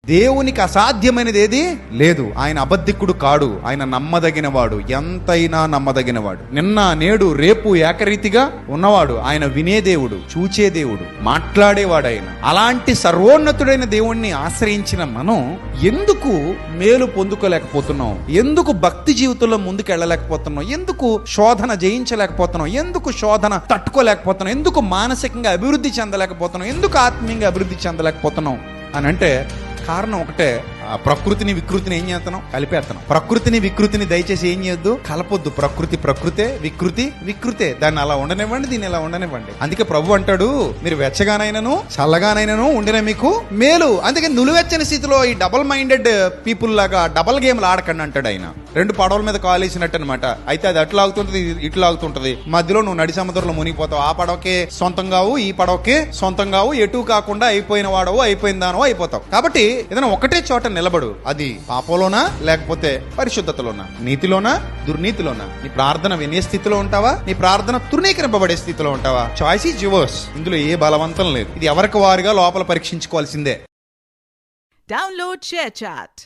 దేవునికి అసాధ్యమైనది ఏది లేదు. ఆయన అబద్ధికుడు కాడు, ఆయన నమ్మదగినవాడు, ఎంతైనా నమ్మదగినవాడు. నిన్న నేడు రేపు ఏకరీతిగా ఉన్నవాడు. ఆయన వినే దేవుడు, చూచే దేవుడు, మాట్లాడేవాడు. ఆయన అలాంటి సర్వోన్నతుడైన దేవుణ్ణి ఆశ్రయించిన మనం ఎందుకు మేలు పొందుకోలేకపోతున్నాం? ఎందుకు భక్తి జీవితంలో ముందుకు వెళ్ళలేకపోతున్నాం? ఎందుకు శోధన జయించలేకపోతున్నాం? ఎందుకు శోధన తట్టుకోలేకపోతున్నాం? ఎందుకు మానసికంగా అభివృద్ధి చెందలేకపోతున్నాం? ఎందుకు ఆత్మీయంగా అభివృద్ధి చెందలేకపోతున్నాం అని అంటే కారణం ఒకటే, ప్రకృతిని వికృతిని ఏం చేస్తున్నాం? కలిపేస్తున్నాం. ప్రకృతిని వికృతిని దయచేసి ఏం చేయొద్దు, కలపొద్దు. ప్రకృతి ప్రకృతే, వికృతి వికృతే. దాన్ని అలా ఉండనివ్వండి, దీన్ని ఇలా ఉండనివ్వండి. అందుకే ప్రభు అంటాడు, మీరు వెచ్చగానైనను చల్లగానైనను ఉండిన మీకు మేలు. అందుకే నులివెచ్చని స్థితిలో ఈ డబల్ మైండెడ్ పీపుల్ లాగా డబల్ గేమ్లు ఆడకండి అంటాడు ఆయన. రెండు పడవల మీద కాలేసినట్టు అనమాట. అయితే అది అట్లా ఆగుతుంటది, ఇట్లా ఆగుతుంటది. మధ్యలో నువ్వు నడి సముద్రంలో మునిగిపోతావు. ఆ పడవకే సొంతం కావు, ఈ పడవకే సొంతం కావు. ఎటు కాకుండా అయిపోయిన వాడవు, అయిపోయిందానో అయిపోతావు. కాబట్టి ఏదైనా ఒకటే చోట నిలబడు. అది పాపంలోనా లేకపోతే పరిశుద్ధతలోనా, నీతిలోనా దుర్నీతిలోనా? నీ ప్రార్థన వినే స్థితిలో ఉంటావా? నీ ప్రార్థన తృణీకరింపబడే స్థితిలో ఉంటావా? Choice is yours. ఇందులో ఏ బలవంతం లేదు. ఇది ఎవరికి వారుగా లోపల పరీక్షించుకోవాల్సిందే. Download ShareChat.